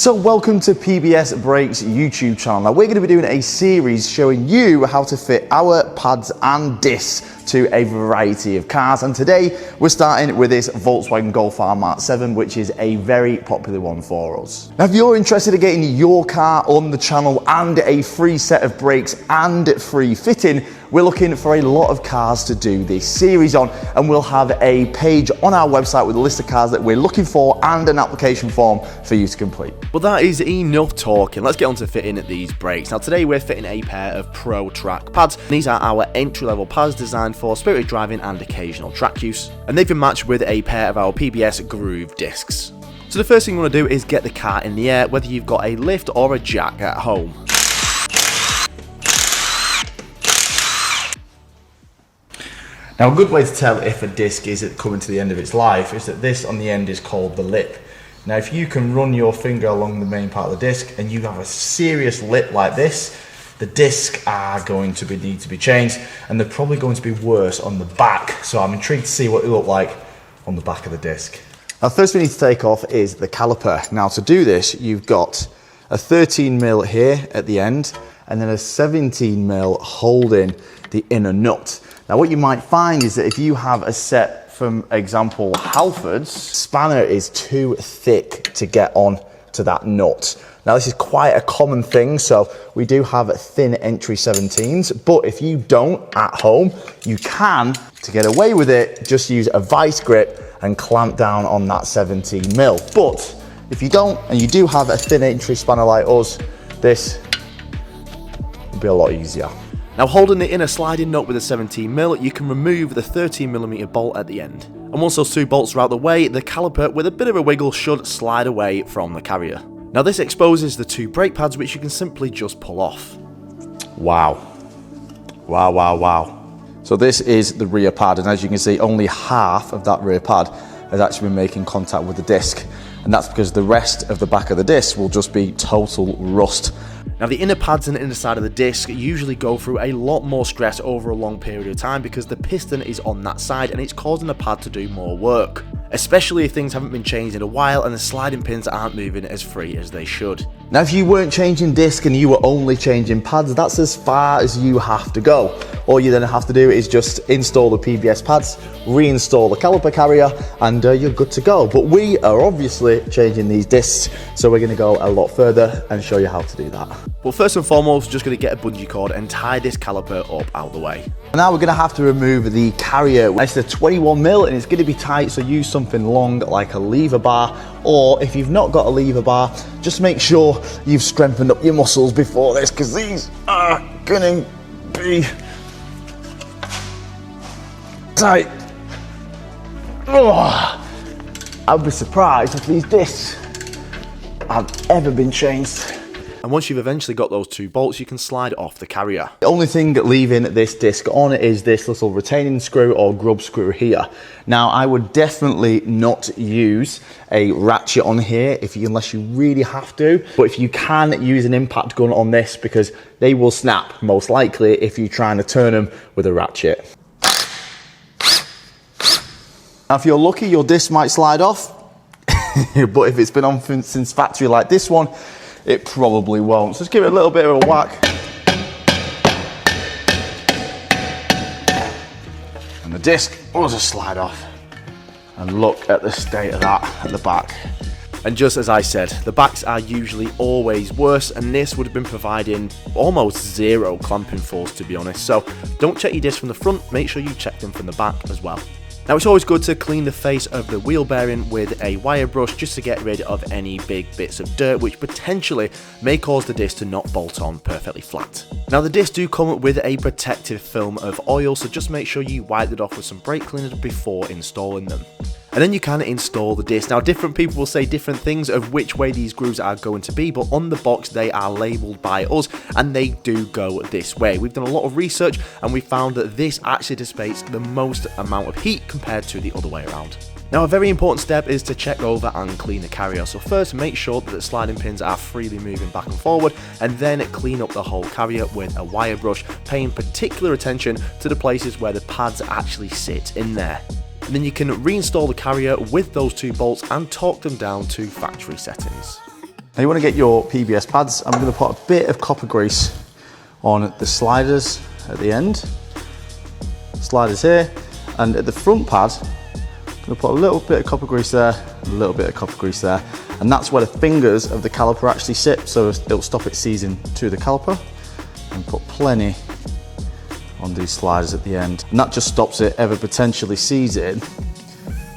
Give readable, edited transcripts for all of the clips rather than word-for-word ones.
So welcome to PBS Brakes YouTube channel. Now we're going to be doing a series showing you how to fit our pads and discs to a variety of cars, and today we're starting with this Volkswagen Golf R Mark 7, which is a very popular one for us. Now if you're interested in getting your car on the channel and a free set of brakes and free fitting, we're looking for a lot of cars to do this series on, and we'll have a page on our website with a list of cars that we're looking for and an application form for you to complete. Well, that is enough talking. Let's get on to fitting these brakes. Now today we're fitting a pair of Pro Track pads. These are our entry-level pads designed for spirited driving and occasional track use, and they've been matched with a pair of our PBS Groove discs. So the first thing you want to do is get the car in the air, whether you've got a lift or a jack at home. Now a good way to tell if a disc is coming to the end of its life is that this on the end is called the lip. Now if you can run your finger along the main part of the disc and you have a serious lip like this, the discs are going to need to be changed, and they're probably going to be worse on the back. So I'm intrigued to see what it look like on the back of the disc. Now first we need to take off is the caliper. Now to do this you've got a 13mm here at the end and then a 17mm holding the inner nut. Now what you might find is that if you have a set, from example Halford's, spanner is too thick to get on to that nut. Now this is quite a common thing, so we do have thin entry 17s, but if you don't at home, you can, to get away with it, just use a vice grip and clamp down on that 17mm. But if you don't, and you do have a thin entry spanner like us, this will be a lot easier. Now holding the inner sliding nut with a 17mm, you can remove the 13mm bolt at the end. And once those two bolts are out the way, the caliper with a bit of a wiggle should slide away from the carrier. Now this exposes the two brake pads, which you can simply just pull off. Wow. Wow, wow, wow. So this is the rear pad, and as you can see, only half of that rear pad has actually been making contact with the disc. And that's because the rest of the back of the disc will just be total rust. Now the inner pads and the inner side of the disc usually go through a lot more stress over a long period of time because the piston is on that side and it's causing the pad to do more work, especially if things haven't been changed in a while and the sliding pins aren't moving as free as they should. Now if you weren't changing disc and you were only changing pads, that's as far as you have to go. All you then have to do is just install the PBS pads, reinstall the caliper carrier, and you're good to go. But we are obviously changing these discs, so we're going to go a lot further and show you how to do that. Well, first and foremost, just going to get a bungee cord and tie this caliper up out of the way. Now we're going to have to remove the carrier. It's a 21mm and it's going to be tight, so use something long like a lever bar, or if you've not got a lever bar, just make sure you've strengthened up your muscles before this, because these are going to be tight. Oh, I'd be surprised if these discs have ever been changed. And once you've eventually got those two bolts, you can slide off the carrier. The only thing leaving this disc on is this little retaining screw or grub screw here. Now I would definitely not use a ratchet on here unless you really have to, but if you can, use an impact gun on this because they will snap most likely if you're trying to turn them with a ratchet. Now if you're lucky, your disc might slide off, but if it's been on since factory like this one, it probably won't. So just give it a little bit of a whack. And the disc will just slide off. And look at the state of that at the back. And just as I said, the backs are usually always worse, and this would have been providing almost zero clamping force, to be honest. So don't check your discs from the front, make sure you check them from the back as well. Now it's always good to clean the face of the wheel bearing with a wire brush just to get rid of any big bits of dirt which potentially may cause the disc to not bolt on perfectly flat. Now the discs do come with a protective film of oil, so just make sure you wipe it off with some brake cleaner before installing them. And then you can install the disc. Now different people will say different things of which way these grooves are going to be, but on the box they are labelled by us and they do go this way. We've done a lot of research and we found that this actually dissipates the most amount of heat compared to the other way around. Now a very important step is to check over and clean the carrier. So first make sure that the sliding pins are freely moving back and forward, and then clean up the whole carrier with a wire brush, paying particular attention to the places where the pads actually sit in there. And then you can reinstall the carrier with those two bolts and torque them down to factory settings. Now you want to get your PBS pads. I'm going to put a bit of copper grease on the sliders at the end. Sliders here, and at the front pad, I'm going to put a little bit of copper grease there, a little bit of copper grease there, and that's where the fingers of the caliper actually sit, so it'll stop it seizing to the caliper. And put plenty on these sliders at the end, and that just stops it ever potentially seizing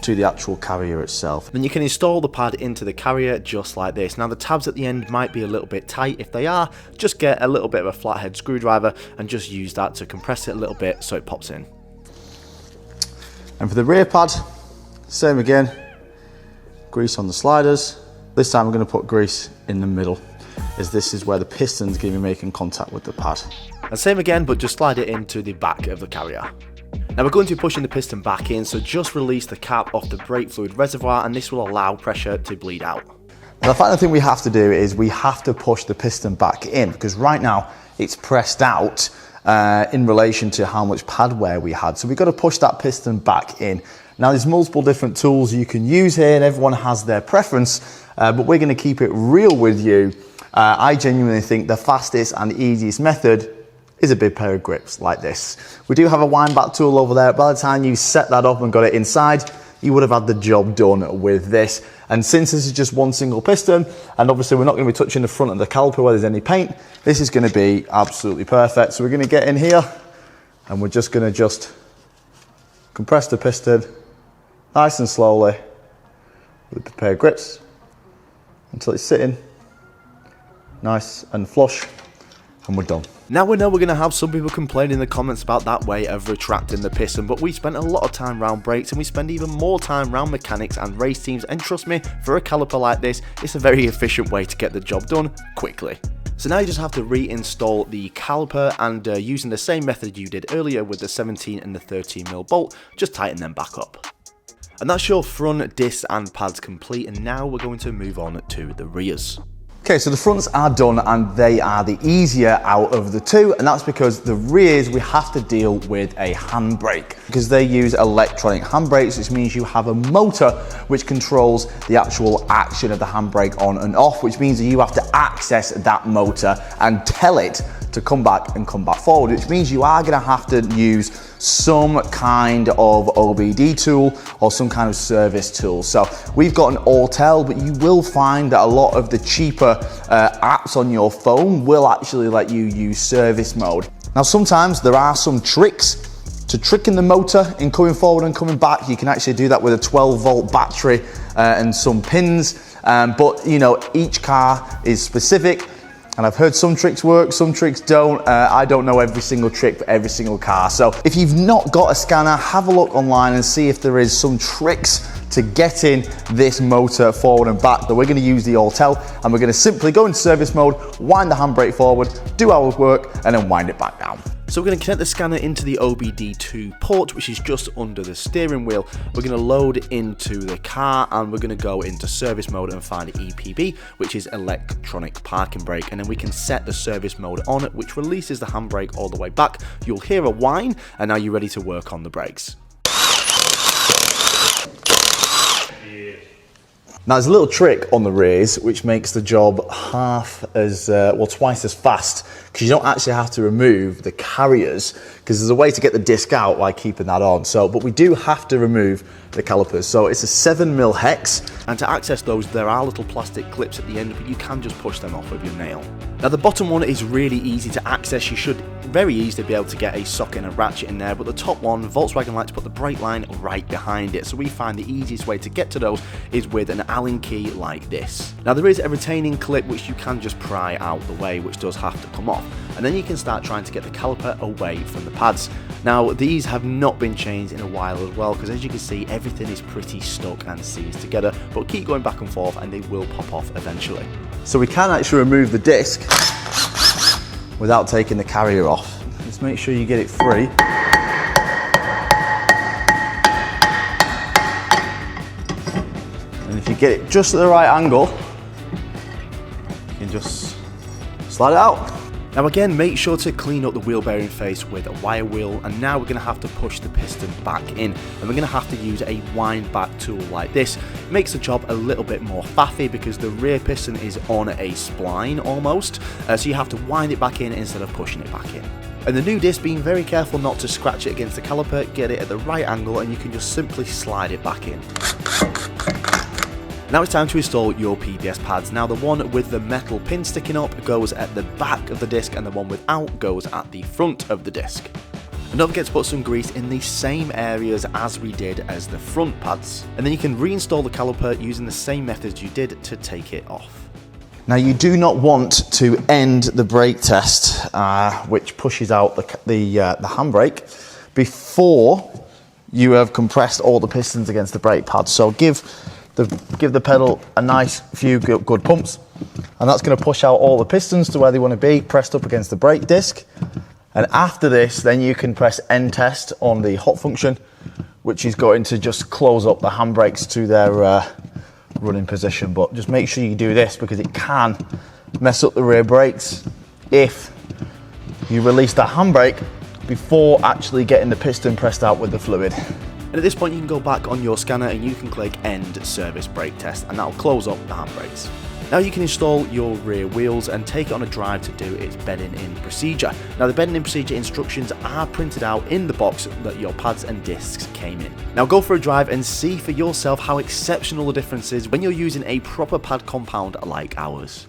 to the actual carrier itself. Then you can install the pad into the carrier just like this. Now the tabs at the end might be a little bit tight. If they are, just get a little bit of a flathead screwdriver and just use that to compress it a little bit so it pops in. And for the rear pad, same again, grease on the sliders. This time I'm going to put grease in the middle, as this is where the piston's going to be making contact with the pad. And same again, but just slide it into the back of the carrier. Now we're going to be pushing the piston back in, so just release the cap off the brake fluid reservoir and this will allow pressure to bleed out. Now the final thing we have to do is we have to push the piston back in, because right now it's pressed out in relation to how much pad wear we had. So we've got to push that piston back in. Now there's multiple different tools you can use here and everyone has their preference, but we're going to keep it real with you. I genuinely think the fastest and easiest method is a big pair of grips like this. We do have a wind back tool over there. By the time you set that up and got it inside, you would have had the job done with this. And since this is just one single piston, and obviously we're not going to be touching the front of the caliper where there's any paint, this is going to be absolutely perfect. So we're going to get in here and we're just going to just compress the piston nice and slowly with a pair of grips until it's sitting nice and flush, and we're done. Now we know we're going to have some people complain in the comments about that way of retracting the piston, but we spent a lot of time round brakes and we spend even more time round mechanics and race teams, and trust me, for a caliper like this, it's a very efficient way to get the job done quickly. So now you just have to reinstall the caliper, and using the same method you did earlier with the 17 and the 13mm bolt, just tighten them back up. And that's your front discs and pads complete, and now we're going to move on to the rears. Okay, so the fronts are done and they are the easier out of the two, and that's because the rears we have to deal with a handbrake, because they use electronic handbrakes, which means you have a motor which controls the actual action of the handbrake on and off, which means that you have to access that motor and tell it to come back and come back forward, which means you are going to have to use some kind of OBD tool or some kind of service tool. So we've got an overhaul, but you will find that a lot of the cheaper apps on your phone will actually let you use service mode. Now sometimes there are some tricks to tricking the motor in coming forward and coming back. You can actually do that with a 12-volt battery and some pins, but you know, each car is specific. And I've heard some tricks work, some tricks don't. I don't know every single trick for every single car. So if you've not got a scanner, have a look online and see if there is some tricks to getting this motor forward and back. But we're going to use the overhaul, and we're going to simply go into service mode, wind the handbrake forward, do our work, and then wind it back down. So we're going to connect the scanner into the OBD2 port, which is just under the steering wheel. We're going to load into the car and we're going to go into service mode and find EPB, which is electronic parking brake. And then we can set the service mode on, which releases the handbrake all the way back. You'll hear a whine, and now you're ready to work on the brakes. Now there's a little trick on the rears which makes the job twice as fast, because you don't actually have to remove the carriers, because there's a way to get the disc out while keeping that on. But we do have to remove the calipers. So it's a 7mm hex. And to access those, there are little plastic clips at the end, but you can just push them off with your nail. Now the bottom one is really easy to access. You should very easily be able to get a socket and a ratchet in there, but the top one, Volkswagen like to put the brake line right behind it. So we find the easiest way to get to those is with an Allen key like this. Now there is a retaining clip which you can just pry out the way, which does have to come off, and then you can start trying to get the caliper away from the pads. Now these have not been changed in a while as well, because as you can see, everything is pretty stuck and seized together, but keep going back and forth and they will pop off eventually. So we can actually remove the disc without taking the carrier off. Just make sure you get it free. And if you get it just at the right angle, you can just slide it out. Now again, make sure to clean up the wheel bearing face with a wire wheel, and now we're going to have to push the piston back in, and we're going to have to use a wind back tool like this. It makes the job a little bit more faffy because the rear piston is on a spline almost, so you have to wind it back in instead of pushing it back in. And the new disc, being very careful not to scratch it against the caliper, get it at the right angle, and you can just simply slide it back in. Now it's time to install your PBS pads. Now the one with the metal pin sticking up goes at the back of the disc, and the one without goes at the front of the disc. And don't forget to put some grease in the same areas as we did as the front pads. And then you can reinstall the caliper using the same methods you did to take it off. Now you do not want to end the brake test, which pushes out the handbrake, before you have compressed all the pistons against the brake pads. So give the pedal a nice few good pumps, and that's going to push out all the pistons to where they want to be, pressed up against the brake disc. And after this, then you can press end test on the hot function, which is going to just close up the handbrakes to their running position. But just make sure you do this, because it can mess up the rear brakes if you release the handbrake before actually getting the piston pressed out with the fluid. And at this point you can go back on your scanner and you can click end service brake test, and that'll close up the handbrakes. Now you can install your rear wheels and take it on a drive to do its bedding in procedure. Now the bedding in procedure instructions are printed out in the box that your pads and discs came in. Now go for a drive and see for yourself how exceptional the difference is when you're using a proper pad compound like ours.